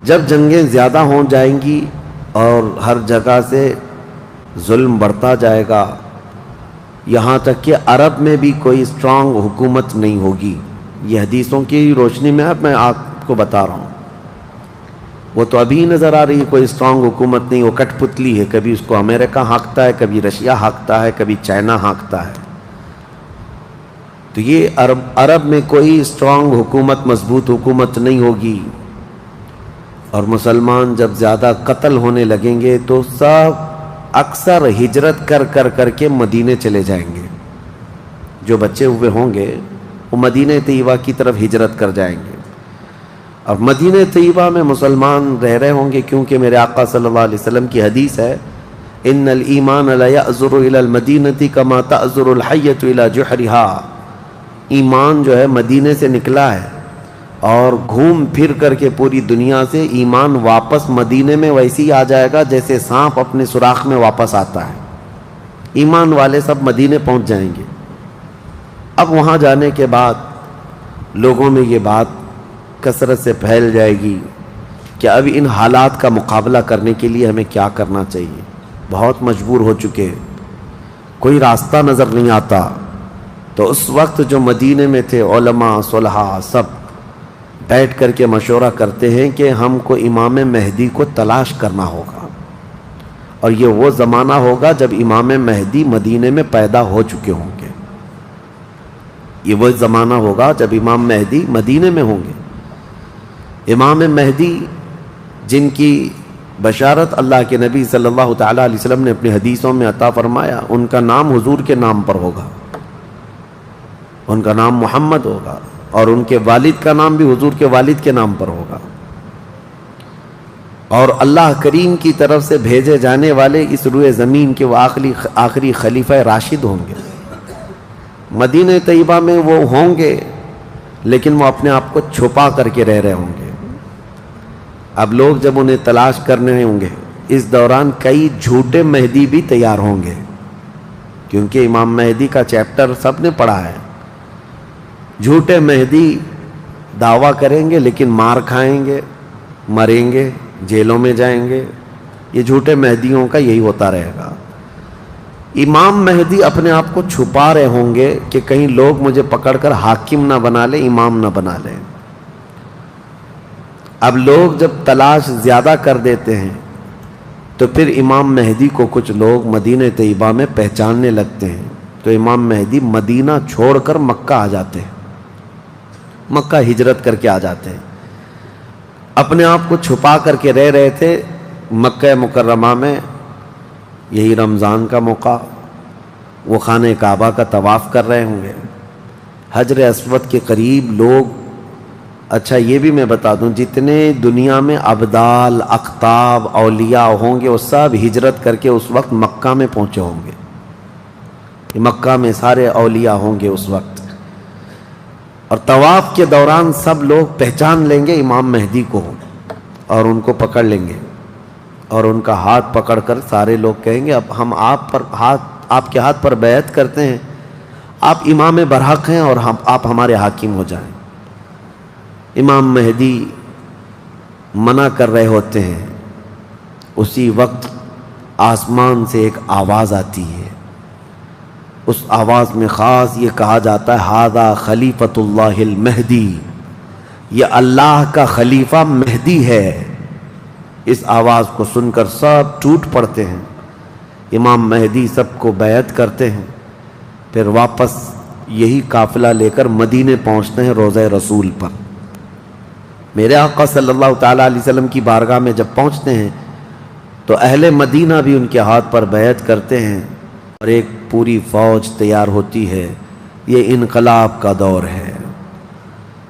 جب جنگیں زیادہ ہو جائیں گی اور ہر جگہ سے ظلم بڑھتا جائے گا، یہاں تک کہ عرب میں بھی کوئی اسٹرانگ حکومت نہیں ہوگی. یہ حدیثوں کی روشنی میں اب میں آپ کو بتا رہا ہوں. وہ تو ابھی نظر آ رہی ہے کوئی اسٹرانگ حکومت نہیں، وہ کٹ پتلی ہے. کبھی اس کو امریکہ ہانکتا ہے، کبھی رشیا ہانکتا ہے، کبھی چائنا ہانکتا ہے. تو یہ عرب میں کوئی اسٹرانگ حکومت، مضبوط حکومت نہیں ہوگی. اور مسلمان جب زیادہ قتل ہونے لگیں گے تو سب اکثر ہجرت کر کر کے مدینے چلے جائیں گے. جو بچے ہوئے ہوں گے وہ مدینہ طیبہ کی طرف ہجرت کر جائیں گے. اور مدینہ طیبہ میں مسلمان رہ رہے ہوں گے، کیونکہ میرے آقا صلی اللہ علیہ وسلم کی حدیث ہے، ان الایمان لا یأذر الی المدینہ کما تأذر الحیۃ الی جحرہا. ایمان جو ہے مدینے سے نکلا ہے اور گھوم پھر کر کے پوری دنیا سے ایمان واپس مدینے میں ویسے ہی آ جائے گا جیسے سانپ اپنے سوراخ میں واپس آتا ہے. ایمان والے سب مدینے پہنچ جائیں گے. اب وہاں جانے کے بعد لوگوں میں یہ بات کثرت سے پھیل جائے گی کہ اب ان حالات کا مقابلہ کرنے کے لیے ہمیں کیا کرنا چاہیے. بہت مجبور ہو چکے، کوئی راستہ نظر نہیں آتا. تو اس وقت جو مدینے میں تھے علماء صلحاء سب بیٹھ کر کے مشورہ کرتے ہیں کہ ہم کو امام مہدی کو تلاش کرنا ہوگا. اور یہ وہ زمانہ ہوگا جب امام مہدی مدینے میں پیدا ہو چکے ہوں گے. یہ وہ زمانہ ہوگا جب امام مہدی مدینے میں ہوں گے. امام مہدی جن کی بشارت اللہ کے نبی صلی اللہ تعالیٰ علیہ وسلم نے اپنی حدیثوں میں عطا فرمایا، ان کا نام حضور کے نام پر ہوگا. ان کا نام محمد ہوگا اور ان کے والد کا نام بھی حضور کے والد کے نام پر ہوگا. اور اللہ کریم کی طرف سے بھیجے جانے والے اس روئے زمین کے وہ آخری خلیفہ راشد ہوں گے. مدینہ طیبہ میں وہ ہوں گے لیکن وہ اپنے آپ کو چھپا کر کے رہ رہے ہوں گے. اب لوگ جب انہیں تلاش کرنے ہوں گے، اس دوران کئی جھوٹے مہدی بھی تیار ہوں گے، کیونکہ امام مہدی کا چیپٹر سب نے پڑھا ہے. جھوٹے مہدی دعویٰ کریں گے لیکن مار کھائیں گے، مریں گے، جیلوں میں جائیں گے. یہ جھوٹے مہدیوں کا یہی ہوتا رہے گا. امام مہدی اپنے آپ کو چھپا رہے ہوں گے کہ کہیں لوگ مجھے پکڑ کر حاکم نہ بنا لیں، امام نہ بنا لیں. اب لوگ جب تلاش زیادہ کر دیتے ہیں تو پھر امام مہدی کو کچھ لوگ مدینہ طیبہ میں پہچاننے لگتے ہیں. تو امام مہدی مدینہ چھوڑ کر مکہ آ جاتے ہیں، مکہ ہجرت کر کے آ جاتے ہیں. اپنے آپ کو چھپا کر کے رہ رہے تھے مکہ مکرمہ میں. یہی رمضان کا موقع، وہ خانہ کعبہ کا طواف کر رہے ہوں گے، حجر اسود کے قریب لوگ. اچھا یہ بھی میں بتا دوں، جتنے دنیا میں ابدال، اقطاب، اولیاء ہوں گے وہ سب ہجرت کر کے اس وقت مکہ میں پہنچے ہوں گے. مکہ میں سارے اولیاء ہوں گے اس وقت. اور طواف کے دوران سب لوگ پہچان لیں گے امام مہدی کو اور ان کو پکڑ لیں گے اور ان کا ہاتھ پکڑ کر سارے لوگ کہیں گے اب ہم آپ کے ہاتھ پر بیعت کرتے ہیں، آپ امام برحق ہیں اور آپ ہمارے حاکم ہو جائیں. امام مہدی منع کر رہے ہوتے ہیں. اسی وقت آسمان سے ایک آواز آتی ہے. اس آواز میں خاص یہ کہا جاتا ہے ھذا خلیفۃ اللہ المہدی، یہ اللہ کا خلیفہ مہدی ہے. اس آواز کو سن کر سب ٹوٹ پڑتے ہیں. امام مہدی سب کو بیعت کرتے ہیں، پھر واپس یہی قافلہ لے کر مدینے پہنچتے ہیں روضہ رسول پر. میرے آقا صلی اللہ تعالیٰ علیہ وسلم کی بارگاہ میں جب پہنچتے ہیں تو اہل مدینہ بھی ان کے ہاتھ پر بیعت کرتے ہیں اور ایک پوری فوج تیار ہوتی ہے. یہ انقلاب کا دور ہے.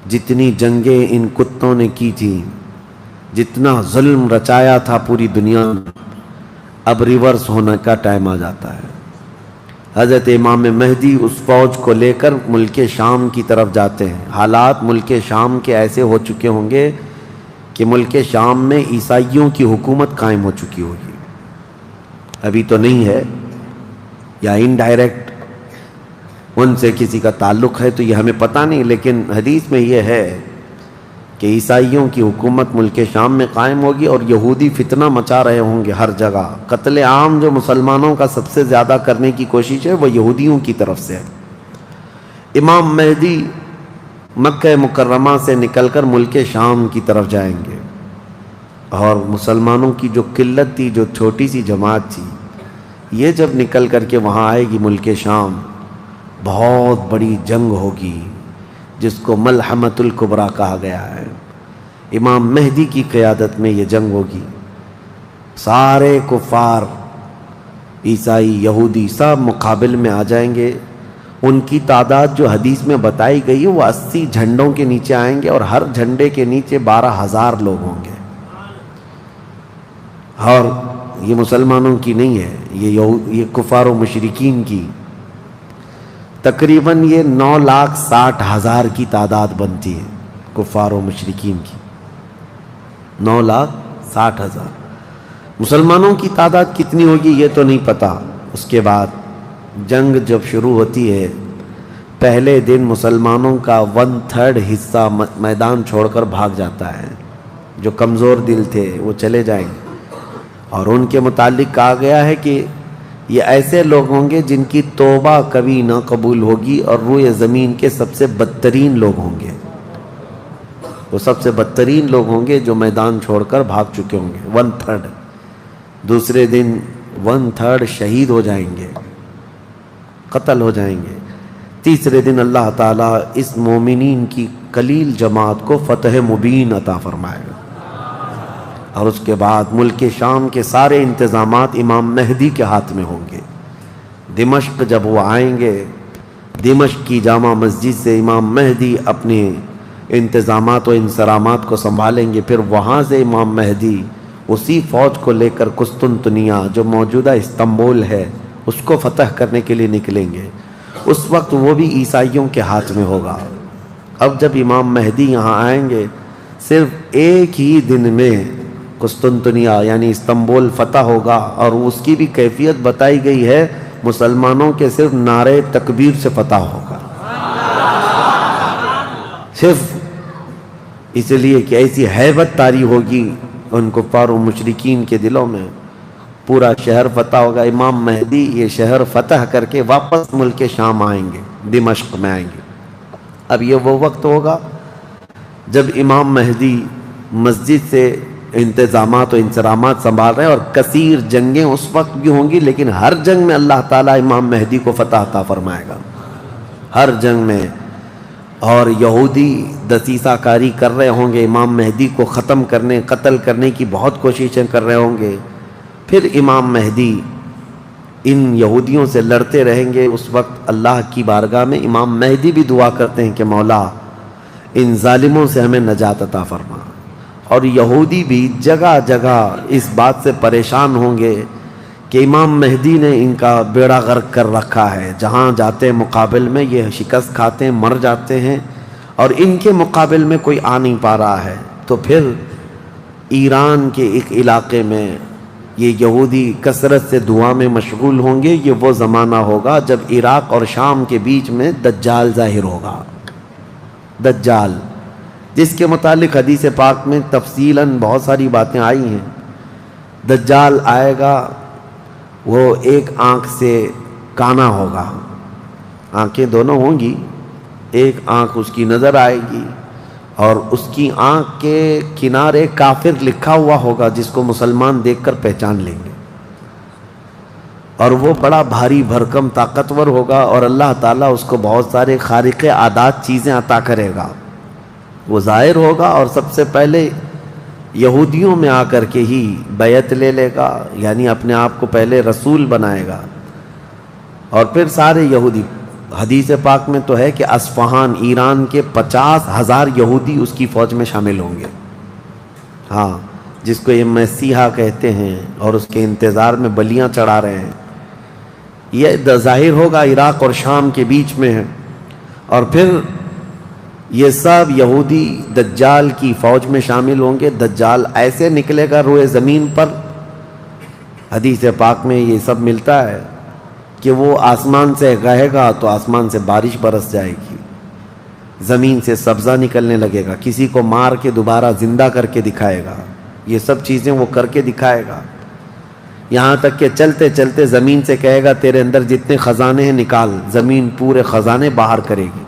جتنی جنگیں ان کتوں نے کی تھیں، جتنا ظلم رچایا تھا پوری دنیا میں، اب ریورس ہونے کا ٹائم آ جاتا ہے. حضرت امام مہدی اس فوج کو لے کر ملک شام کی طرف جاتے ہیں. حالات ملک شام کے ایسے ہو چکے ہوں گے کہ ملک شام میں عیسائیوں کی حکومت قائم ہو چکی ہوگی. ابھی تو نہیں ہے یا انڈائریکٹ ان سے کسی کا تعلق ہے تو یہ ہمیں پتہ نہیں، لیکن حدیث میں یہ ہے کہ عیسائیوں کی حکومت ملک شام میں قائم ہوگی اور یہودی فتنہ مچا رہے ہوں گے ہر جگہ. قتل عام جو مسلمانوں کا سب سے زیادہ کرنے کی کوشش ہے وہ یہودیوں کی طرف سے ہے. امام مہدی مکہ مکرمہ سے نکل کر ملک شام کی طرف جائیں گے اور مسلمانوں کی جو قلت تھی، جو چھوٹی سی جماعت تھی، یہ جب نکل کر کے وہاں آئے گی ملک شام، بہت بڑی جنگ ہوگی جس کو ملحمۃ الکبریٰ کہا گیا ہے. امام مہدی کی قیادت میں یہ جنگ ہوگی. سارے کفار، عیسائی، یہودی سب مقابل میں آ جائیں گے. ان کی تعداد جو حدیث میں بتائی گئی ہے وہ 80 جھنڈوں کے نیچے آئیں گے اور ہر جھنڈے کے نیچے 12,000 لوگ ہوں گے. اور یہ مسلمانوں کی نہیں ہے، یہ کفار و مشرکین کی. تقریباً یہ 9,60,000 کی تعداد بنتی ہے کفار و مشرکین کی. 9,60,000. مسلمانوں کی تعداد کتنی ہوگی یہ تو نہیں پتا. اس کے بعد جنگ جب شروع ہوتی ہے، پہلے دن مسلمانوں کا 1/3 حصہ میدان چھوڑ کر بھاگ جاتا ہے. جو کمزور دل تھے وہ چلے جائیں گے اور ان کے متعلق کہا گیا ہے کہ یہ ایسے لوگ ہوں گے جن کی توبہ کبھی نہ قبول ہوگی اور روئے زمین کے سب سے بدترین لوگ ہوں گے. وہ سب سے بدترین لوگ ہوں گے جو میدان چھوڑ کر بھاگ چکے ہوں گے. 1/3. دوسرے دن 1/3 شہید ہو جائیں گے، قتل ہو جائیں گے. تیسرے دن اللہ تعالیٰ اس مومنین کی قلیل جماعت کو فتح مبین عطا فرمائے گا. اور اس کے بعد ملک شام کے سارے انتظامات امام مہدی کے ہاتھ میں ہوں گے. دمشق جب وہ آئیں گے، دمشق کی جامع مسجد سے امام مہدی اپنے انتظامات و انصرامات کو سنبھالیں گے. پھر وہاں سے امام مہدی اسی فوج کو لے کر قسطنطنیہ جو موجودہ استنبول ہے اس کو فتح کرنے کے لیے نکلیں گے. اس وقت وہ بھی عیسائیوں کے ہاتھ میں ہوگا. اب جب امام مہدی یہاں آئیں گے، صرف ایک ہی دن میں قسطنطنیہ یعنی استنبول فتح ہوگا. اور اس کی بھی کیفیت بتائی گئی ہے، مسلمانوں کے صرف نعرے تکبیر سے فتح ہوگا. صرف اس لیے کہ ایسی ہیبت طاری ہوگی ان کفار و مشرکین کے دلوں میں. پورا شہر فتح ہوگا. امام مہدی یہ شہر فتح کر کے واپس ملک شام آئیں گے، دمشق میں آئیں گے. اب یہ وہ وقت ہوگا جب امام مہدی مسجد سے انتظامات و انصرامات سنبھال رہے ہیں اور کثیر جنگیں اس وقت بھی ہوں گی، لیکن ہر جنگ میں اللہ تعالیٰ امام مہدی کو فتح عطا فرمائے گا. ہر جنگ میں. اور یہودی دسیسہ کاری کر رہے ہوں گے، امام مہدی کو ختم کرنے، قتل کرنے کی بہت کوششیں کر رہے ہوں گے. پھر امام مہدی ان یہودیوں سے لڑتے رہیں گے. اس وقت اللہ کی بارگاہ میں امام مہدی بھی دعا کرتے ہیں کہ مولا ان ظالموں سے ہمیں نجات عطا فرما. اور یہودی بھی جگہ جگہ اس بات سے پریشان ہوں گے کہ امام مہدی نے ان کا بیڑا غرق کر رکھا ہے. جہاں جاتے ہیں مقابل میں یہ شکست کھاتے ہیں، مر جاتے ہیں، اور ان کے مقابل میں کوئی آ نہیں پا رہا ہے. تو پھر ایران کے ایک علاقے میں یہ یہودی کثرت سے دعا میں مشغول ہوں گے. یہ وہ زمانہ ہوگا جب عراق اور شام کے بیچ میں دجال ظاہر ہوگا. دجال جس کے متعلق حدیث پاک میں تفصیلاً بہت ساری باتیں آئی ہیں. دجال آئے گا، وہ ایک آنکھ سے کانا ہوگا، آنکھیں دونوں ہوں گی، ایک آنکھ اس کی نظر آئے گی اور اس کی آنکھ کے کنارے کافر لکھا ہوا ہوگا جس کو مسلمان دیکھ کر پہچان لیں گے. اور وہ بڑا بھاری بھرکم طاقتور ہوگا اور اللہ تعالیٰ اس کو بہت سارے خارق عادات چیزیں عطا کرے گا. وہ ظاہر ہوگا اور سب سے پہلے یہودیوں میں آ کر کے ہی بیعت لے لے گا، یعنی اپنے آپ کو پہلے رسول بنائے گا. اور پھر سارے یہودی، حدیث پاک میں تو ہے کہ اصفہان ایران کے 50,000 یہودی اس کی فوج میں شامل ہوں گے. ہاں، جس کو یہ مسیحا کہتے ہیں اور اس کے انتظار میں بلیاں چڑھا رہے ہیں. یہ ظاہر ہوگا عراق اور شام کے بیچ میں ہے. اور پھر یہ سب یہودی دجال کی فوج میں شامل ہوں گے. دجال ایسے نکلے گا روئے زمین پر، حدیث پاک میں یہ سب ملتا ہے کہ وہ آسمان سے گہے گا تو آسمان سے بارش برس جائے گی. زمین سے سبزہ نکلنے لگے گا، کسی کو مار کے دوبارہ زندہ کر کے دکھائے گا، یہ سب چیزیں وہ کر کے دکھائے گا، یہاں تک کہ چلتے چلتے زمین سے کہے گا تیرے اندر جتنے خزانے ہیں نکال، زمین پورے خزانے باہر کرے گی،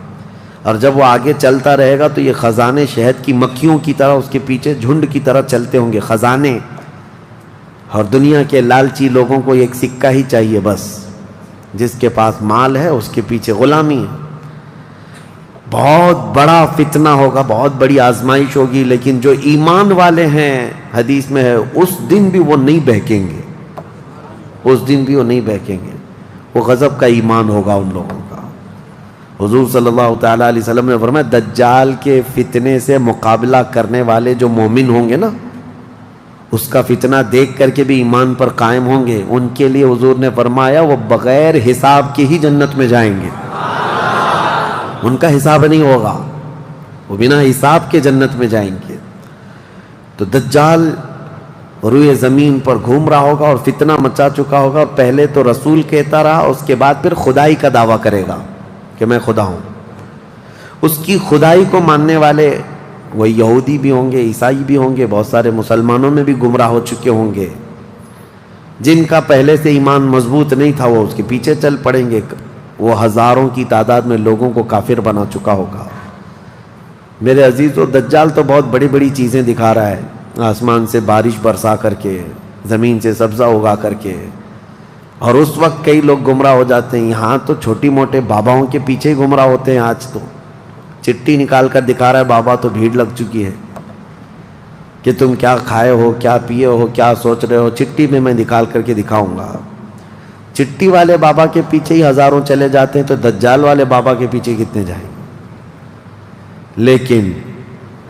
اور جب وہ آگے چلتا رہے گا تو یہ خزانے شہد کی مکھیوں کی طرح اس کے پیچھے جھنڈ کی طرح چلتے ہوں گے خزانے، اور دنیا کے لالچی لوگوں کو ایک سکہ ہی چاہیے بس، جس کے پاس مال ہے اس کے پیچھے غلامی ہے۔ بہت بڑا فتنہ ہوگا، بہت بڑی آزمائش ہوگی، لیکن جو ایمان والے ہیں حدیث میں ہے اس دن بھی وہ نہیں بہکیں گے، اس دن بھی وہ نہیں بہکیں گے، وہ غضب کا ایمان ہوگا ان لوگوں کا۔ حضور صلی اللہ تعالیٰ علیہ وسلم نے فرمایا دجال کے فتنے سے مقابلہ کرنے والے جو مومن ہوں گے نا، اس کا فتنہ دیکھ کر کے بھی ایمان پر قائم ہوں گے، ان کے لیے حضور نے فرمایا وہ بغیر حساب کے ہی جنت میں جائیں گے، ان کا حساب نہیں ہوگا، وہ بنا حساب کے جنت میں جائیں گے۔ تو دجال روئے زمین پر گھوم رہا ہوگا اور فتنہ مچا چکا ہوگا، پہلے تو رسول کہتا رہا، اس کے بعد پھر خدائی کا دعویٰ کرے گا کہ میں خدا ہوں۔ اس کی خدائی کو ماننے والے وہ یہودی بھی ہوں گے، عیسائی بھی ہوں گے، بہت سارے مسلمانوں میں بھی گمراہ ہو چکے ہوں گے، جن کا پہلے سے ایمان مضبوط نہیں تھا وہ اس کے پیچھے چل پڑیں گے، وہ ہزاروں کی تعداد میں لوگوں کو کافر بنا چکا ہوگا۔ میرے عزیزو، دجال تو بہت بڑی بڑی چیزیں دکھا رہا ہے، آسمان سے بارش برسا کر کے، زمین سے سبزہ اگا کر کے، اور اس وقت کئی لوگ گمراہ ہو جاتے ہیں۔ یہاں تو چھوٹی موٹے باباؤں کے پیچھے ہی گمراہ ہوتے ہیں، آج تو چٹھی نکال کر دکھا رہا ہے بابا، تو بھیڑ لگ چکی ہے کہ تم کیا کھائے ہو، کیا پیے ہو، کیا سوچ رہے ہو، چٹھی میں نکال کر کے دکھاؤں گا۔ چٹھی والے بابا کے پیچھے ہی ہزاروں چلے جاتے ہیں، تو دجال والے بابا کے پیچھے کتنے جائیں گے؟ لیکن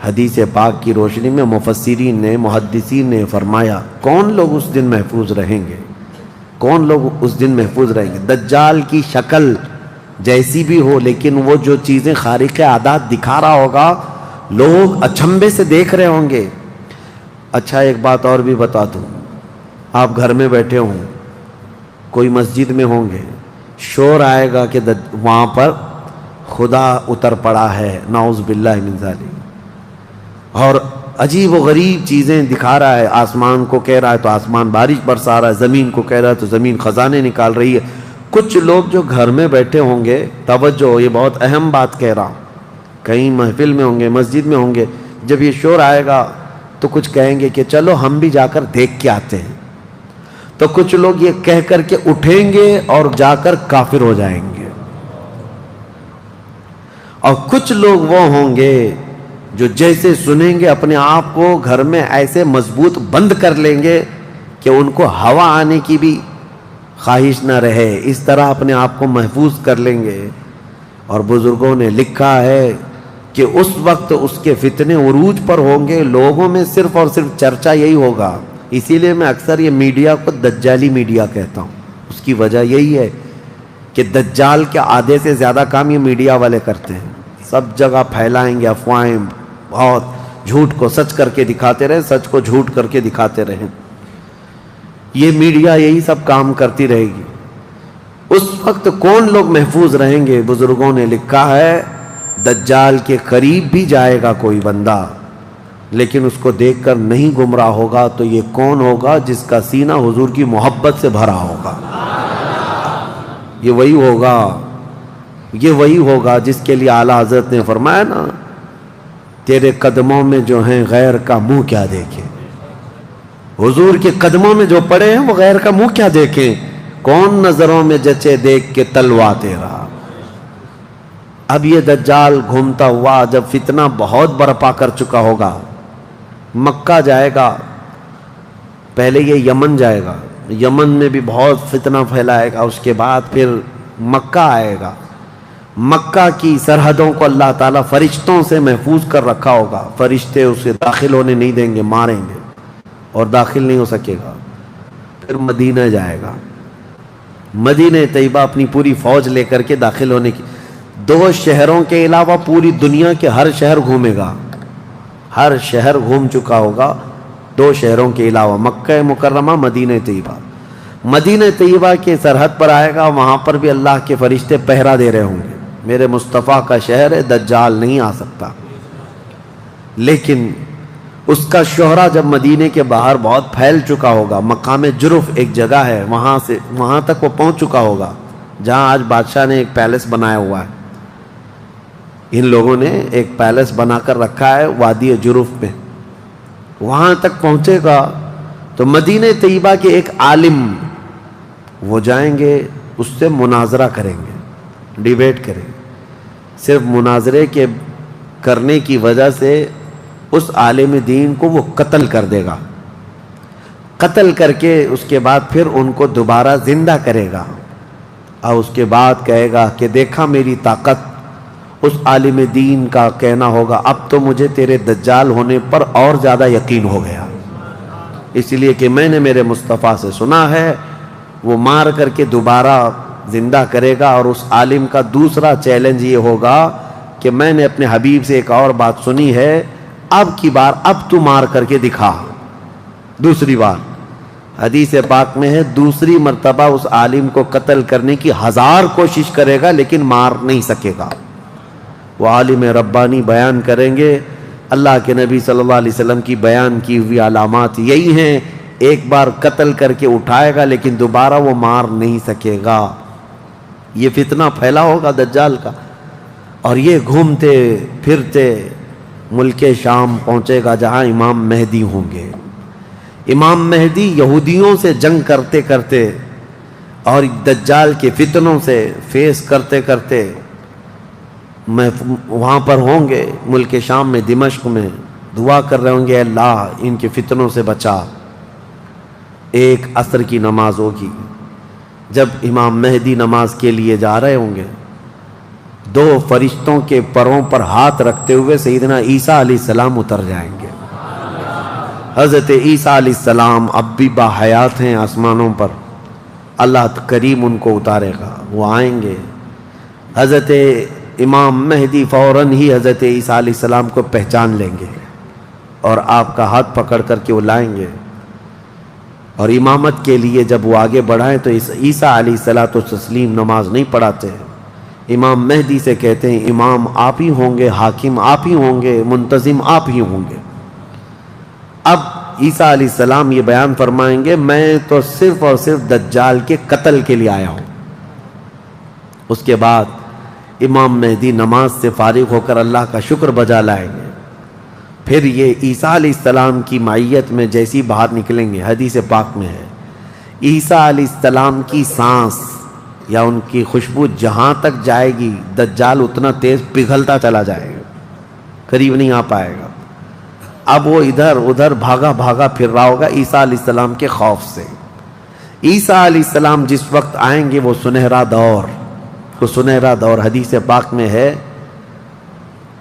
حدیث پاک کی روشنی میں مفسرین نے، محدثین نے فرمایا کون لوگ اس دن محفوظ رہیں گے، کون لوگ اس دن محفوظ رہیں گے؟ دجال کی شکل جیسی بھی ہو، لیکن وہ جو چیزیں خارق عادات دکھا رہا ہوگا لوگ اچنبے سے دیکھ رہے ہوں گے۔ اچھا ایک بات اور بھی بتا دوں، آپ گھر میں بیٹھے ہوں، کوئی مسجد میں ہوں گے، شور آئے گا کہ وہاں پر خدا اتر پڑا ہے، نعوذ باللہ من ذالک، اور عجیب و غریب چیزیں دکھا رہا ہے، آسمان کو کہہ رہا ہے تو آسمان بارش برسا رہا ہے، زمین کو کہہ رہا ہے تو زمین خزانے نکال رہی ہے۔ کچھ لوگ جو گھر میں بیٹھے ہوں گے، توجہ یہ بہت اہم بات کہہ رہا ہوں، کہیں محفل میں ہوں گے، مسجد میں ہوں گے، جب یہ شور آئے گا تو کچھ کہیں گے کہ چلو ہم بھی جا کر دیکھ کے آتے ہیں، تو کچھ لوگ یہ کہہ کر کے اٹھیں گے اور جا کر کافر ہو جائیں گے، اور کچھ لوگ وہ ہوں گے جو جیسے سنیں گے اپنے آپ کو گھر میں ایسے مضبوط بند کر لیں گے کہ ان کو ہوا آنے کی بھی خواہش نہ رہے، اس طرح اپنے آپ کو محفوظ کر لیں گے۔ اور بزرگوں نے لکھا ہے کہ اس وقت اس کے فتنے عروج پر ہوں گے، لوگوں میں صرف اور صرف چرچا یہی ہوگا۔ اسی لیے میں اکثر یہ میڈیا کو دجالی میڈیا کہتا ہوں، اس کی وجہ یہی ہے کہ دجال کے آدھے سے زیادہ کام یہ میڈیا والے کرتے ہیں، سب جگہ پھیلائیں گے افواہیں، بہت جھوٹ کو سچ کر کے دکھاتے رہے، سچ کو جھوٹ کر کے دکھاتے رہے، یہ میڈیا یہی سب کام کرتی رہے گی۔ اس وقت کون لوگ محفوظ رہیں گے؟ بزرگوں نے لکھا ہے دجال کے قریب بھی جائے گا کوئی بندہ، لیکن اس کو دیکھ کر نہیں گمراہ ہوگا، تو یہ کون ہوگا؟ جس کا سینہ حضور کی محبت سے بھرا ہوگا، یہ وہی ہوگا، یہ وہی ہوگا جس کے لیے اعلیٰ حضرت نے فرمایا نا، تیرے قدموں میں جو ہیں غیر کا منہ کیا دیکھیں، حضور کے قدموں میں جو پڑے ہیں وہ غیر کا منہ کیا دیکھیں، کون نظروں میں جچے دیکھ کے تلوا تیرا۔ اب یہ دجال گھومتا ہوا جب فتنہ بہت برپا کر چکا ہوگا، مکہ جائے گا، پہلے یہ یمن جائے گا، یمن میں بھی بہت فتنہ پھیلائے گا، اس کے بعد پھر مکہ آئے گا، مکہ کی سرحدوں کو اللہ تعالیٰ فرشتوں سے محفوظ کر رکھا ہوگا، فرشتے اسے داخل ہونے نہیں دیں گے، ماریں گے اور داخل نہیں ہو سکے گا۔ پھر مدینہ جائے گا، مدینہ طیبہ اپنی پوری فوج لے کر کے داخل ہونے کی، 2 شہروں کے علاوہ پوری دنیا کے ہر شہر گھومے گا، ہر شہر گھوم چکا ہوگا 2 شہروں کے علاوہ، مکہ مکرمہ، مدینہ طیبہ۔ مدینہ طیبہ کے سرحد پر آئے گا، وہاں پر بھی اللہ کے فرشتے پہرا دے رہے ہوں گے، میرے مصطفیٰ کا شہر ہے، دجال نہیں آ سکتا۔ لیکن اس کا شہرہ جب مدینے کے باہر بہت پھیل چکا ہوگا، مقام جرف ایک جگہ ہے، وہاں تک وہ پہنچ چکا ہوگا جہاں آج بادشاہ نے ایک پیلس بنایا ہوا ہے۔ ان لوگوں نے ایک پیلس بنا کر رکھا ہے وادی جرف میں، وہاں تک پہنچے گا تو مدینہ طیبہ کے ایک عالم وہ جائیں گے، اس سے مناظرہ کریں گے، ڈیبیٹ کریں گے۔ صرف مناظرے کے کرنے کی وجہ سے اس عالم دین کو وہ قتل کر دے گا، قتل کر کے اس کے بعد پھر ان کو دوبارہ زندہ کرے گا، اور اس کے بعد کہے گا کہ دیکھا میری طاقت۔ اس عالم دین کا کہنا ہوگا اب تو مجھے تیرے دجال ہونے پر اور زیادہ یقین ہو گیا، اس لیے کہ میں نے میرے مصطفیٰ سے سنا ہے، وہ مار کر کے دوبارہ زندہ کرے گا۔ اور اس عالم کا دوسرا چیلنج یہ ہوگا کہ میں نے اپنے حبیب سے ایک اور بات سنی ہے، اب کی بار اب تو مار کر کے دکھا۔ دوسری بار حدیث پاک میں ہے دوسری مرتبہ اس عالم کو قتل کرنے کی 1000 کوشش کرے گا لیکن مار نہیں سکے گا۔ وہ عالم ربانی بیان کریں گے، اللہ کے نبی صلی اللہ علیہ وسلم کی بیان کی ہوئی علامات یہی ہیں، ایک بار قتل کر کے اٹھائے گا لیکن دوبارہ وہ مار نہیں سکے گا۔ یہ فتنہ پھیلا ہوگا دجال کا، اور یہ گھومتے پھرتے ملک شام پہنچے گا جہاں امام مہدی ہوں گے۔ امام مہدی یہودیوں سے جنگ کرتے کرتے اور دجال کے فتنوں سے فیس کرتے کرتے وہاں پر ہوں گے، ملک شام میں، دمشق میں، دعا کر رہے ہوں گے اللہ ان کے فتنوں سے بچا۔ ایک عصر کی نماز ہوگی، جب امام مہدی نماز کے لیے جا رہے ہوں گے، 2 فرشتوں کے پروں پر ہاتھ رکھتے ہوئے سیدنا عیسیٰ علیہ السلام اتر جائیں گے۔ حضرت عیسیٰ علیہ السلام اب بھی باحیات ہیں آسمانوں پر، اللہ کریم ان کو اتارے گا، وہ آئیں گے۔ حضرت امام مہدی فوراً ہی حضرت عیسیٰ علیہ السلام کو پہچان لیں گے اور آپ کا ہاتھ پکڑ کر کے وہ لائیں گے، اور امامت کے لیے جب وہ آگے بڑھائیں تو عیسیٰ علیہ السلام نماز نہیں پڑھاتے، امام مہدی سے کہتے ہیں امام آپ ہی ہوں گے، حاکم آپ ہی ہوں گے، منتظم آپ ہی ہوں گے۔ اب عیسیٰ علیہ السلام یہ بیان فرمائیں گے میں تو صرف اور صرف دجال کے قتل کے لیے آیا ہوں۔ اس کے بعد امام مہدی نماز سے فارغ ہو کر اللہ کا شکر بجا لائیں گے، پھر یہ عیسیٰ علیہ السلام کی معیت میں جیسی باہر نکلیں گے، حدیث پاک میں ہے عیسیٰ علیہ السلام کی سانس یا ان کی خوشبو جہاں تک جائے گی دجال اتنا تیز پگھلتا چلا جائے گا، قریب نہیں آ پائے گا۔ اب وہ ادھر ادھر بھاگا بھاگا پھر رہا ہوگا عیسیٰ علیہ السلام کے خوف سے۔ عیسیٰ علیہ السلام جس وقت آئیں گے وہ سنہرا دور حدیث پاک میں ہے،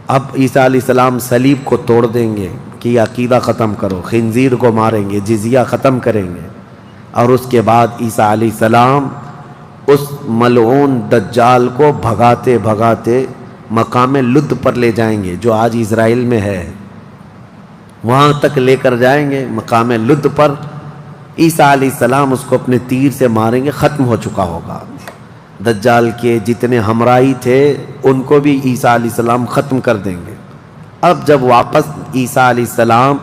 اب عیسیٰ علیہ السلام صلیب کو توڑ دیں گے کہ یہ عقیدہ ختم کرو، خنزیر کو ماریں گے، جزیہ ختم کریں گے، اور اس کے بعد عیسیٰ علیہ السلام اس ملعون دجال کو بھگاتے بھگاتے مقام لد پر لے جائیں گے جو آج اسرائیل میں ہے، وہاں تک لے کر جائیں گے۔ مقام لد پر عیسیٰ علیہ السلام اس کو اپنے تیر سے ماریں گے، ختم ہو چکا ہوگا۔ دجال کے جتنے ہمراہی تھے ان کو بھی عیسیٰ علیہ السلام ختم کر دیں گے۔ اب جب واپس عیسیٰ علیہ السلام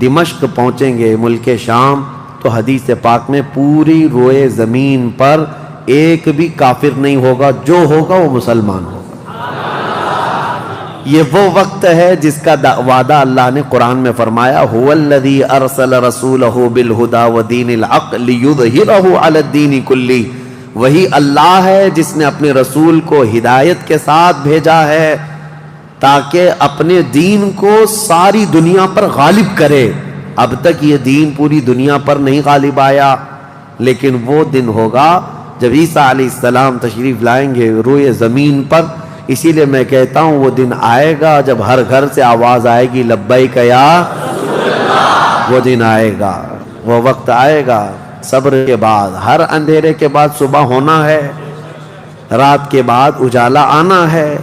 دمشق پہنچیں گے، ملک شام، تو حدیث پاک میں پوری روئے زمین پر ایک بھی کافر نہیں ہوگا، جو ہوگا وہ مسلمان ہوگا۔ یہ وہ وقت ہے جس کا وعدہ اللہ نے قرآن میں فرمایا هو الذی ارسل رسولہ بالہدی ودین الحق لیظہرہ علی الدین کلہ، وہی اللہ ہے جس نے اپنے رسول کو ہدایت کے ساتھ بھیجا ہے تاکہ اپنے دین کو ساری دنیا پر غالب کرے۔ اب تک یہ دین پوری دنیا پر نہیں غالب آیا، لیکن وہ دن ہوگا جب عیسیٰ علیہ السلام تشریف لائیں گے روئے زمین پر۔ اسی لیے میں کہتا ہوں وہ دن آئے گا جب ہر گھر سے آواز آئے گی لبیک یا رسول اللہ۔ وہ دن آئے گا، وہ وقت آئے گا، صبر کے بعد، ہر اندھیرے کے بعد صبح ہونا ہے، رات کے بعد اجالا آنا ہے۔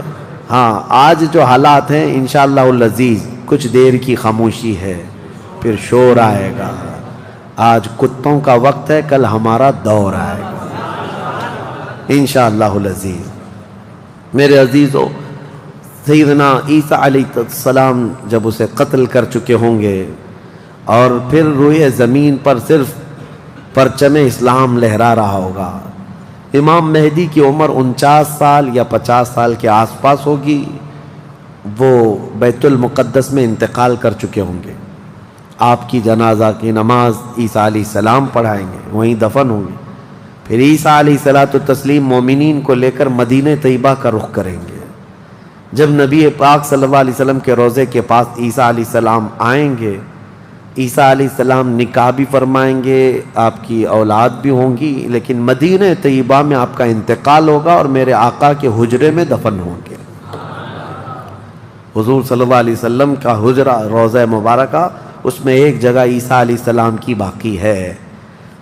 ہاں آج جو حالات ہیں انشاءاللہ العزیز کچھ دیر کی خاموشی ہے، پھر شور آئے گا۔ آج کتوں کا وقت ہے، کل ہمارا دور آئے گا انشاءاللہ العزیز۔ میرے عزیزو، سیدنا عیسیٰ علیہ السلام جب اسے قتل کر چکے ہوں گے اور پھر روئے زمین پر صرف پرچم اسلام لہرا رہا ہوگا، امام مہدی کی عمر 49 سال یا 50 سال کے آس پاس ہوگی، وہ بیت المقدس میں انتقال کر چکے ہوں گے، آپ کی جنازہ کی نماز عیسیٰ علیہ السلام پڑھائیں گے، وہیں دفن ہوں گے، پھر عیسیٰ علیہ السلام مومنین کو لے کر مدینہ طیبہ کا رخ کریں گے۔ جب نبی پاک صلی اللہ علیہ وسلم کے روضے کے پاس عیسیٰ علیہ السلام آئیں گے، عیسیٰ علیہ السلام نکاح بھی فرمائیں گے، آپ کی اولاد بھی ہوں گی، لیکن مدینہ طیبہ میں آپ کا انتقال ہوگا اور میرے آقا کے حجرے میں دفن ہوں گے۔ حضور صلی اللہ علیہ وسلم کا حجرہ روضہ مبارکہ، اس میں ایک جگہ عیسیٰ علیہ السلام کی باقی ہے،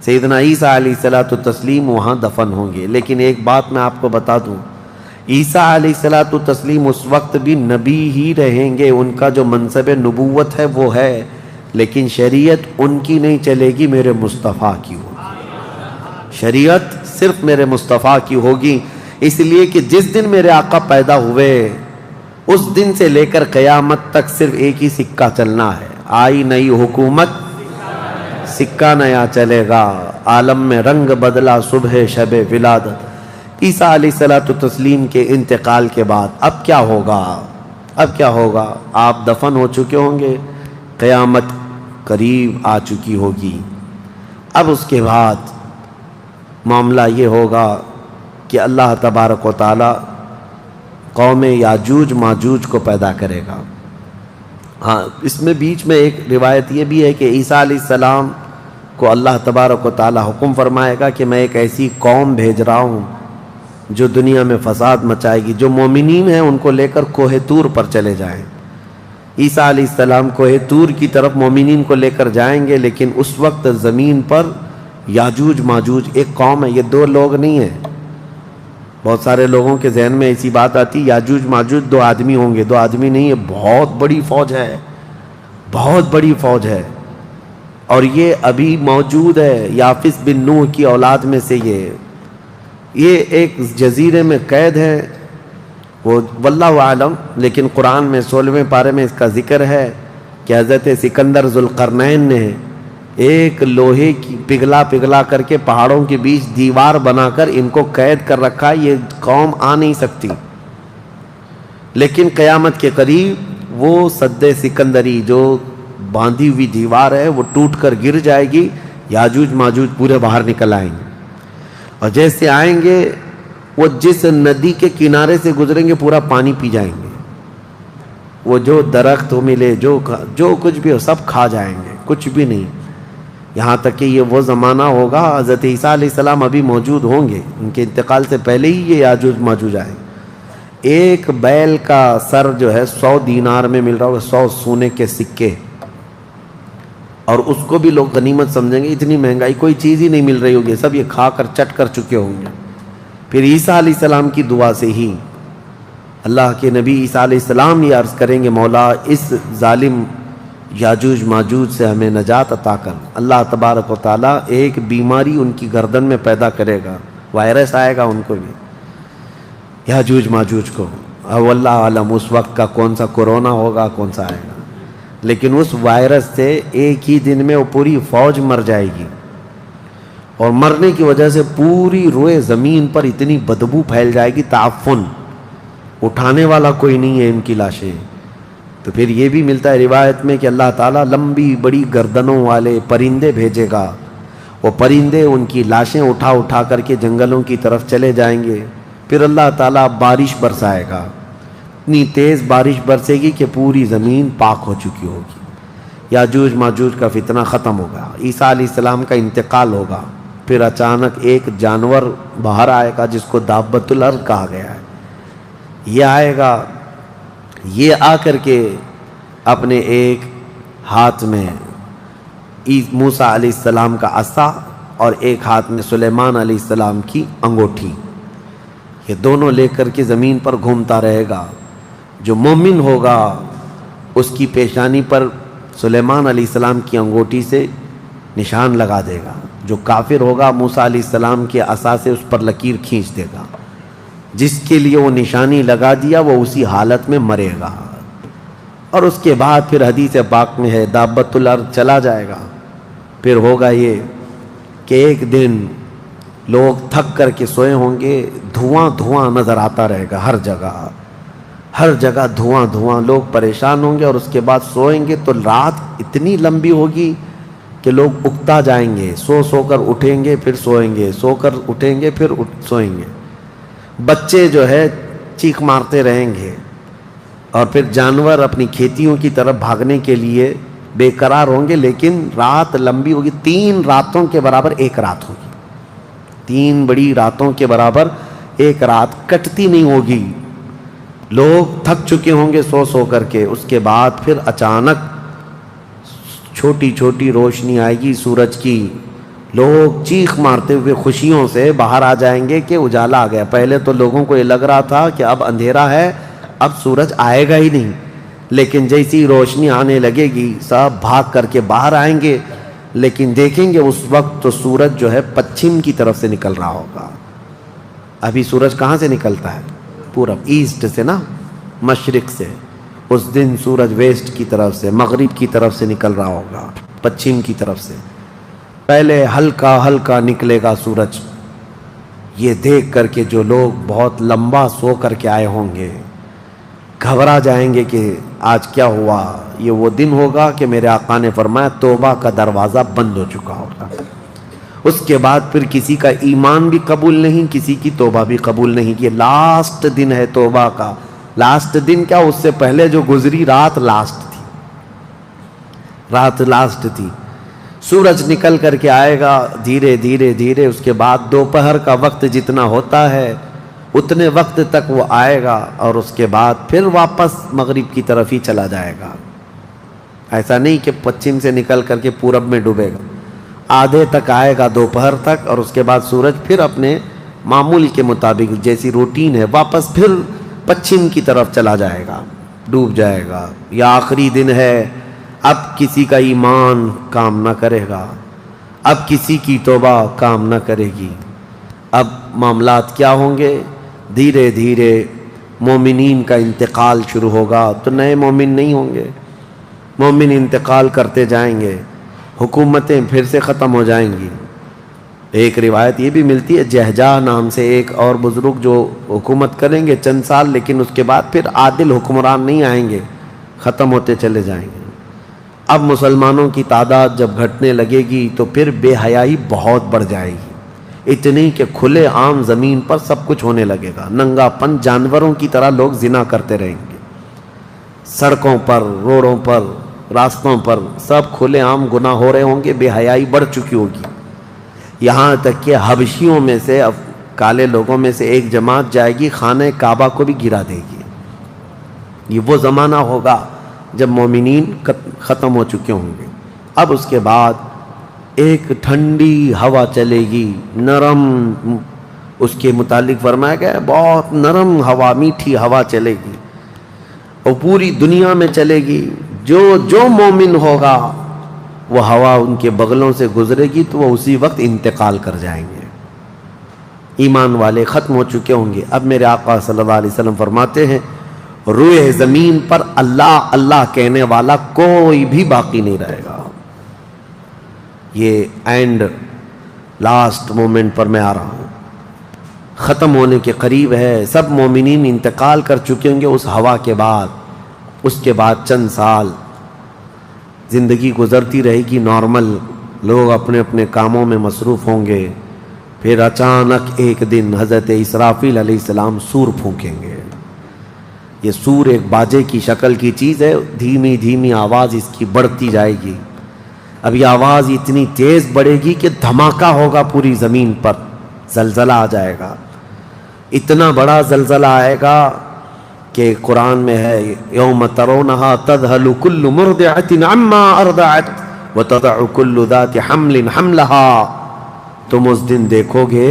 سیدنا عیسیٰ علیہ السلام وہاں دفن ہوں گے۔ لیکن ایک بات میں آپ کو بتا دوں، عیسیٰ علیہ السلام اس وقت بھی نبی ہی رہیں گے، ان کا جو منصب نبوت ہے وہ ہے، لیکن شریعت ان کی نہیں چلے گی، میرے مصطفیٰ کی ہوگی، شریعت صرف میرے مصطفیٰ کی ہوگی، اس لیے کہ جس دن میرے آقا پیدا ہوئے اس دن سے لے کر قیامت تک صرف ایک ہی سکہ چلنا ہے، آئی نئی حکومت سکہ نیا چلے گا، عالم میں رنگ بدلا صبح شب ولادت۔ عیسیٰ علیہ السلام کے انتقال کے بعد اب کیا ہوگا؟ اب کیا ہوگا؟ آپ دفن ہو چکے ہوں گے، قیامت قریب آ چکی ہوگی۔ اب اس کے بعد معاملہ یہ ہوگا کہ اللہ تبارک و تعالی قوم یاجوج ماجوج کو پیدا کرے گا۔ ہاں، اس میں بیچ میں ایک روایت یہ بھی ہے کہ عیسیٰ علیہ السلام کو اللہ تبارک و تعالی حکم فرمائے گا کہ میں ایک ایسی قوم بھیج رہا ہوں جو دنیا میں فساد مچائے گی، جو مومنین ہیں ان کو لے کر کوہ طور پر چلے جائیں۔ عیسیٰ علیہ السلام کوہ طور کی طرف مومنین کو لے کر جائیں گے، لیکن اس وقت زمین پر یاجوج ماجوج ایک قوم ہے، یہ دو لوگ نہیں ہیں۔ بہت سارے لوگوں کے ذہن میں ایسی بات آتی یاجوج ماجوج دو آدمی ہوں گے، دو آدمی نہیں، یہ بہت بڑی فوج ہے، بہت بڑی فوج ہے، اور یہ ابھی موجود ہے، یافس بن نوح کی اولاد میں سے یہ ایک جزیرے میں قید ہے، وہ واللہ عالم، لیکن قرآن میں 16ویں پارے میں اس کا ذکر ہے کہ حضرت سکندر ذوالقرنین نے ایک لوہے کی پگھلا کر کے پہاڑوں کے بیچ دیوار بنا کر ان کو قید کر رکھا، یہ قوم آ نہیں سکتی، لیکن قیامت کے قریب وہ سد سکندری جو باندھی ہوئی دیوار ہے وہ ٹوٹ کر گر جائے گی، یاجوج ماجوج پورے باہر نکل آئیں گے، اور جیسے آئیں گے وہ جس ندی کے کنارے سے گزریں گے پورا پانی پی جائیں گے، وہ جو درخت ہو ملے جو کچھ بھی ہو سب کھا جائیں گے، کچھ بھی نہیں، یہاں تک کہ یہ وہ زمانہ ہوگا حضرت عیسیٰ علیہ السلام ابھی موجود ہوں گے، ان کے انتقال سے پہلے ہی یہ یاجوج ماجوج آئیں۔ ایک بیل کا سر جو ہے 100 دینار میں مل رہا ہوگا، 100 سونے کے سکے، اور اس کو بھی لوگ غنیمت سمجھیں گے، اتنی مہنگائی کوئی چیز ہی نہیں مل رہی ہوگی، سب یہ کھا کر چٹ کر چکے ہوں گے۔ پھر عیسیٰ علیہ السلام کی دعا سے ہی اللہ کے نبی عیسیٰ علیہ السلام یہ عرض کریں گے مولا اس ظالم یاجوج ماجوج سے ہمیں نجات عطا کر۔ اللہ تبارک و تعالیٰ ایک بیماری ان کی گردن میں پیدا کرے گا، وائرس آئے گا ان کو بھی، یاجوج ماجوج کو، اب اللہ عالم اس وقت کا کون سا کورونا ہوگا کون سا آئے گا، لیکن اس وائرس سے ایک ہی دن میں وہ پوری فوج مر جائے گی، اور مرنے کی وجہ سے پوری روئے زمین پر اتنی بدبو پھیل جائے گی، تعفن، اٹھانے والا کوئی نہیں ہے ان کی لاشیں۔ تو پھر یہ بھی ملتا ہے روایت میں کہ اللہ تعالیٰ لمبی بڑی گردنوں والے پرندے بھیجے گا، وہ پرندے ان کی لاشیں اٹھا کر کے جنگلوں کی طرف چلے جائیں گے، پھر اللہ تعالیٰ بارش برسائے گا، اتنی تیز بارش برسے گی کہ پوری زمین پاک ہو چکی ہوگی، یاجوج ماجوج کا فتنہ ختم ہوگا، عیسیٰ علیہ السلام کا انتقال ہوگا، پھر اچانک ایک جانور باہر آئے گا جس کو دابۃ الارض کہا گیا ہے، یہ آئے گا، یہ آ کر کے اپنے ایک ہاتھ میں موسیٰ علیہ السلام کا عصا اور ایک ہاتھ میں سلیمان علیہ السلام کی انگوٹھی، یہ دونوں لے کر کے زمین پر گھومتا رہے گا، جو مومن ہوگا اس کی پیشانی پر سلیمان علیہ السلام کی انگوٹھی سے نشان لگا دے گا، جو کافر ہوگا موسیٰ علیہ السلام کے عصا سے اس پر لکیر کھینچ دے گا، جس کے لیے وہ نشانی لگا دیا وہ اسی حالت میں مرے گا. اور اس کے بعد پھر حدیث پاک میں ہے دابۃ الارض چلا جائے گا. پھر ہوگا یہ کہ ایک دن لوگ تھک کر کے سوئے ہوں گے, دھواں دھواں نظر آتا رہے گا ہر جگہ دھواں دھواں, لوگ پریشان ہوں گے. اور اس کے بعد سوئیں گے تو رات اتنی لمبی ہوگی کہ لوگ اکتا جائیں گے, سو کر اٹھیں گے پھر سوئیں گے, سو کر اٹھیں گے پھر سوئیں گے. بچے جو ہے چیخ مارتے رہیں گے, اور پھر جانور اپنی کھیتیوں کی طرف بھاگنے کے لیے بے قرار ہوں گے. لیکن رات لمبی ہوگی, 3 راتوں کے برابر ایک رات ہوگی, 3 بڑی راتوں کے برابر ایک رات کٹتی نہیں ہوگی. لوگ تھک چکے ہوں گے سو کر کے. اس کے بعد پھر اچانک چھوٹی چھوٹی روشنی آئے گی سورج کی, لوگ چیخ مارتے ہوئے خوشیوں سے باہر آ جائیں گے کہ اجالا آ گیا. پہلے تو لوگوں کو یہ لگ رہا تھا کہ اب اندھیرا ہے, اب سورج آئے گا ہی نہیں. لیکن جیسی روشنی آنے لگے گی سب بھاگ کر کے باہر آئیں گے. لیکن دیکھیں گے اس وقت تو سورج جو ہے پچھم کی طرف سے نکل رہا ہوگا. ابھی سورج کہاں سے نکلتا ہے؟ پورب, ایسٹ سے نا, مشرق سے. اس دن سورج ویسٹ کی طرف سے, مغرب کی طرف سے نکل رہا ہوگا, پچھم کی طرف سے. پہلے ہلکا ہلکا نکلے گا سورج. یہ دیکھ کر کے جو لوگ بہت لمبا سو کر کے آئے ہوں گے گھبرا جائیں گے کہ آج کیا ہوا. یہ وہ دن ہوگا کہ میرے آقا نے فرمایا توبہ کا دروازہ بند ہو چکا ہوگا. اس کے بعد پھر کسی کا ایمان بھی قبول نہیں, کسی کی توبہ بھی قبول نہیں. یہ لاسٹ دن ہے توبہ کا. لاسٹ دن کیا, اس سے پہلے جو گزری رات لاسٹ تھی, رات لاسٹ تھی. سورج نکل کر کے آئے گا دھیرے دھیرے دھیرے. اس کے بعد دوپہر کا وقت جتنا ہوتا ہے اتنے وقت تک وہ آئے گا, اور اس کے بعد پھر واپس مغرب کی طرف ہی چلا جائے گا. ایسا نہیں کہ پچھم سے نکل کر کے پورب میں ڈوبے گا. آدھے تک آئے گا دوپہر تک, اور اس کے بعد سورج پھر اپنے معمول کے مطابق جیسی روٹین ہے واپس پھر پچھم کی طرف چلا جائے گا, ڈوب جائے گا. یا آخری دن ہے, اب کسی کا ایمان کام نہ کرے گا, اب کسی کی توبہ کام نہ کرے گی. اب معاملات کیا ہوں گے؟ دھیرے دھیرے مومنین کا انتقال شروع ہوگا. تو نئے مومن نہیں ہوں گے, مومن انتقال کرتے جائیں گے, حکومتیں پھر سے ختم ہو جائیں گی. ایک روایت یہ بھی ملتی ہے جہجہ نام سے ایک اور بزرگ جو حکومت کریں گے چند سال, لیکن اس کے بعد پھر عادل حکمران نہیں آئیں گے, ختم ہوتے چلے جائیں گے. اب مسلمانوں کی تعداد جب گھٹنے لگے گی تو پھر بے حیائی بہت بڑھ جائے گی, اتنی کہ کھلے عام زمین پر سب کچھ ہونے لگے گا. ننگا پن, جانوروں کی طرح لوگ زنا کرتے رہیں گے, سڑکوں پر, روڈوں پر, راستوں پر سب کھلے عام گناہ ہو رہے ہوں گے. بے حیائی بڑھ چکی ہوگی. یہاں تک کہ حبشیوں میں سے, کالے لوگوں میں سے ایک جماعت جائے گی خانہ کعبہ کو بھی گرا دے گی. یہ وہ زمانہ ہوگا جب مومنین ختم ہو چکے ہوں گے. اب اس کے بعد ایک ٹھنڈی ہوا چلے گی, نرم, اس کے متعلق فرمایا گیا بہت نرم ہوا, میٹھی ہوا چلے گی, اور پوری دنیا میں چلے گی. جو مومن ہوگا وہ ہوا ان کے بغلوں سے گزرے گی تو وہ اسی وقت انتقال کر جائیں گے. ایمان والے ختم ہو چکے ہوں گے. اب میرے آقا صلی اللہ علیہ وسلم فرماتے ہیں روئے زمین پر اللہ اللہ کہنے والا کوئی بھی باقی نہیں رہے گا. یہ اینڈ لاسٹ مومنٹ پر میں آ رہا ہوں, ختم ہونے کے قریب ہے. سب مومنین انتقال کر چکے ہوں گے اس ہوا کے بعد. اس کے بعد چند سال زندگی گزرتی رہے گی نارمل, لوگ اپنے اپنے کاموں میں مصروف ہوں گے. پھر اچانک ایک دن حضرت اسرافیل علیہ السلام سور پھونکیں گے. یہ سور ایک باجے کی شکل کی چیز ہے, دھیمی دھیمی آواز اس کی بڑھتی جائے گی. اب یہ آواز اتنی تیز بڑھے گی کہ دھماکہ ہوگا پوری زمین پر, زلزلہ آ جائے گا. اتنا بڑا زلزلہ آئے گا کہ قرآن میں ہے یوم ترونہا تذہل کل مرضعۃ عما ارضعت وتضع کل ذات حمل حملہا. تم اس دن دیکھو گے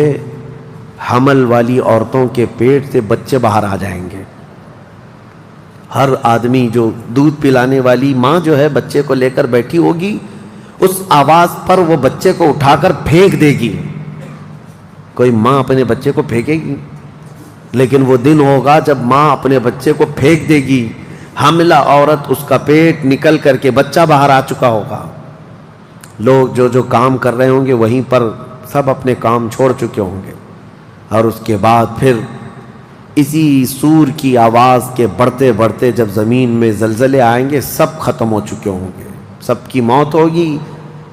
حمل والی عورتوں کے پیٹ سے بچے باہر آ جائیں گے. ہر آدمی جو دودھ پلانے والی ماں جو ہے بچے کو لے کر بیٹھی ہوگی, اس آواز پر وہ بچے کو اٹھا کر پھینک دے گی. کوئی ماں اپنے بچے کو پھینکے گی؟ لیکن وہ دن ہوگا جب ماں اپنے بچے کو پھینک دے گی، حاملہ عورت اس کا پیٹ نکل کر کے بچہ باہر آ چکا ہوگا، لوگ جو کام کر رہے ہوں گے وہیں پر سب اپنے کام چھوڑ چکے ہوں گے، اور اس کے بعد پھر اسی سور کی آواز کے بڑھتے بڑھتے جب زمین میں زلزلے آئیں گے سب ختم ہو چکے ہوں گے، سب کی موت ہوگی۔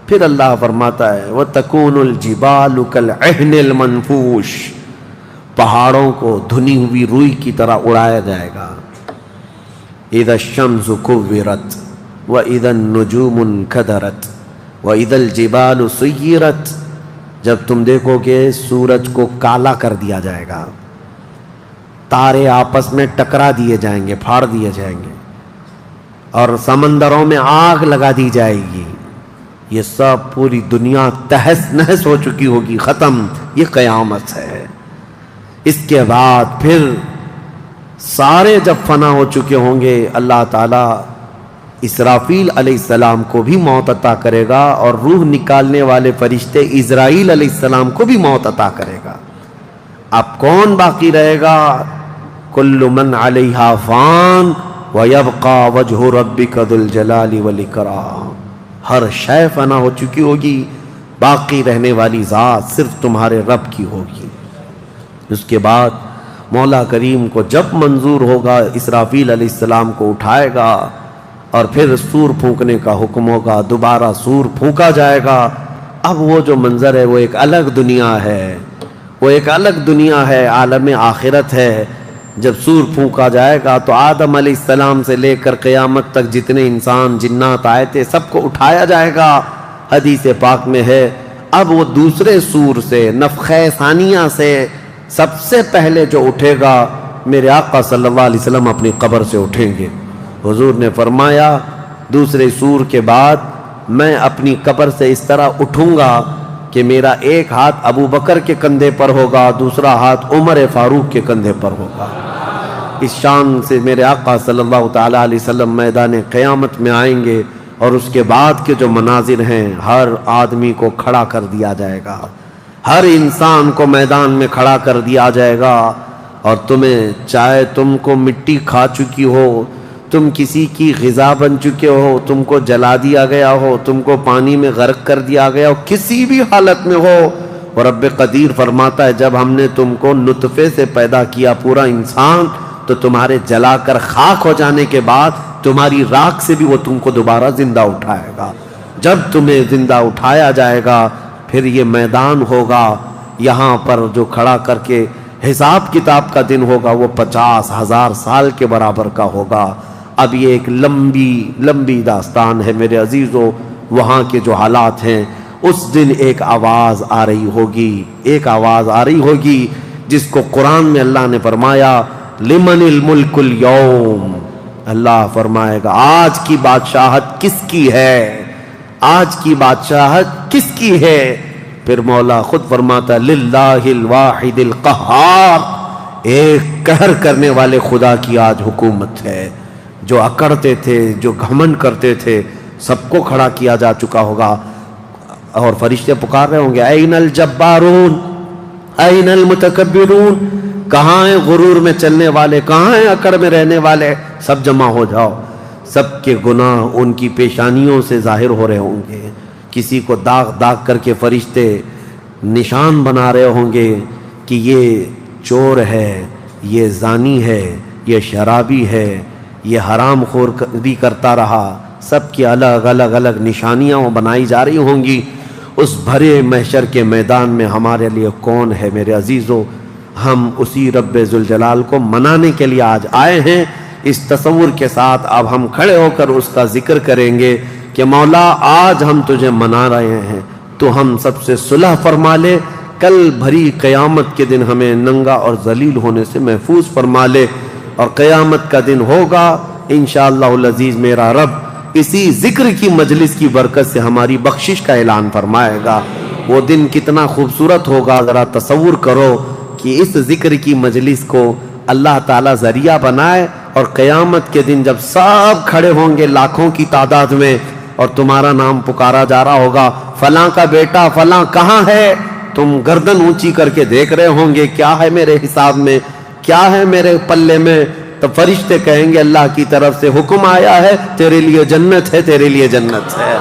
پھر اللہ فرماتا ہے وَتَكُونُ الْجِبَالُ كَالْعِهْنِ الْمَنْفُوشِ، پہاڑوں کو دھنی ہوئی روئی کی طرح اڑایا جائے گا۔ اِذَا الشَّمْسُ كُوِّرَتْ وَإِذَا النُّجُومُ انْكَدَرَتْ وَإِذَا الْجِبَالُ سُيِّرَتْ، جب تم دیکھو گے سورج کو کالا کر دیا جائے گا، تارے آپس میں ٹکرا دیے جائیں گے، پھاڑ دیے جائیں گے، اور سمندروں میں آگ لگا دی جائے گی، یہ سب پوری دنیا تہس نہس ہو چکی ہوگی، ختم، یہ قیامت ہے۔ اس کے بعد پھر سارے جب فنا ہو چکے ہوں گے، اللہ تعالیٰ اسرافیل علیہ السلام کو بھی موت عطا کرے گا، اور روح نکالنے والے فرشتے اسرائیل علیہ السلام کو بھی موت عطا کرے گا۔ اب کون باقی رہے گا؟ کل من علیہا فان ویبقى وجہ ربک ذو الجلال والاکرام، ہر شے فنا ہو چکی ہوگی، باقی رہنے والی ذات صرف تمہارے رب کی ہوگی۔ اس کے بعد مولا کریم کو جب منظور ہوگا اسرافیل علیہ السلام کو اٹھائے گا، اور پھر سور پھونکنے کا حکم ہوگا، دوبارہ سور پھونکا جائے گا۔ اب وہ جو منظر ہے وہ ایک الگ دنیا ہے، وہ ایک الگ دنیا ہے، عالم آخرت ہے۔ جب سور پھونکا جائے گا تو آدم علیہ السلام سے لے کر قیامت تک جتنے انسان جنات آئے تھے سب کو اٹھایا جائے گا۔ حدیث پاک میں ہے اب وہ دوسرے سور سے، نفخہ ثانیہ سے سب سے پہلے جو اٹھے گا میرے آقا صلی اللہ علیہ وسلم اپنی قبر سے اٹھیں گے۔ حضور نے فرمایا دوسرے سور کے بعد میں اپنی قبر سے اس طرح اٹھوں گا کہ میرا ایک ہاتھ ابو بکر کے کندھے پر ہوگا، دوسرا ہاتھ عمر فاروق کے کندھے پر ہوگا۔ اس شان سے میرے آقا صلی اللہ تعالیٰ علیہ وسلم میدان قیامت میں آئیں گے، اور اس کے بعد کے جو مناظر ہیں، ہر آدمی کو کھڑا کر دیا جائے گا، ہر انسان کو میدان میں کھڑا کر دیا جائے گا، اور تمہیں چاہے تم کو مٹی کھا چکی ہو، تم کسی کی غذا بن چکے ہو، تم کو جلا دیا گیا ہو، تم کو پانی میں غرق کر دیا گیا ہو، کسی بھی حالت میں ہو، اور رب قدیر فرماتا ہے جب ہم نے تم کو نطفے سے پیدا کیا پورا انسان، تو تمہارے جلا کر خاک ہو جانے کے بعد تمہاری راکھ سے بھی وہ تم کو دوبارہ زندہ اٹھائے گا۔ جب تمہیں زندہ اٹھایا جائے گا پھر یہ میدان ہوگا، یہاں پر جو کھڑا کر کے حساب کتاب کا دن ہوگا وہ 50,000 سال کے برابر کا ہوگا۔ اب یہ ایک لمبی داستان ہے میرے عزیزو، وہاں کے جو حالات ہیں، اس دن ایک آواز آ رہی ہوگی، ایک آواز آ رہی ہوگی جس کو قرآن میں اللہ نے فرمایا لمن الملک اليوم، اللہ فرمائے گا آج کی بادشاہت کس کی ہے، آج کی بادشاہت کس کی ہے؟ پھر مولا خود فرماتا للہ الواحد القہار، ایک قہر کرنے والے خدا کی آج حکومت ہے۔ جو اکڑتے تھے، جو گھمنڈ کرتے تھے، سب کو کھڑا کیا جا چکا ہوگا، اور فرشتے پکار رہے ہوں گے این الجبارون این المتکبرون، کہاں ہیں غرور میں چلنے والے، کہاں ہیں اکڑ میں رہنے والے، سب جمع ہو جاؤ۔ سب کے گناہ ان کی پیشانیوں سے ظاہر ہو رہے ہوں گے، کسی کو داغ داغ کر کے فرشتے نشان بنا رہے ہوں گے کہ یہ چور ہے، یہ زانی ہے، یہ شرابی ہے، یہ حرام خور بھی کرتا رہا، سب کی الگ الگ نشانیاں بنائی جا رہی ہوں گی۔ اس بھرے محشر کے میدان میں ہمارے لیے کون ہے میرے عزیزو؟ ہم اسی رب ذوالجلال کو منانے کے لیے آج آئے ہیں۔ اس تصور کے ساتھ اب ہم کھڑے ہو کر اس کا ذکر کریں گے کہ مولا آج ہم تجھے منا رہے ہیں، تو ہم سب سے صلح فرما لے، کل بھری قیامت کے دن ہمیں ننگا اور ذلیل ہونے سے محفوظ فرما لے، اور قیامت کا دن ہوگا انشاءاللہ العزیز میرا رب اسی ذکر کی مجلس کی برکت سے ہماری بخشش کا اعلان فرمائے گا۔ وہ دن کتنا خوبصورت ہوگا، ذرا تصور کرو کہ اس ذکر کی مجلس کو اللہ تعالیٰ ذریعہ بنائے، اور قیامت کے دن جب سب کھڑے ہوں گے لاکھوں کی تعداد میں، اور تمہارا نام پکارا جا رہا ہوگا فلاں کا بیٹا فلاں کہاں ہے، تم گردن اونچی کر کے دیکھ رہے ہوں گے کیا ہے میرے حساب میں، کیا ہے میرے پلے میں؟ تو فرشتے کہیں گے اللہ کی طرف سے حکم آیا ہے، تیرے لیے جنت ہے، تیرے لیے جنت ہے۔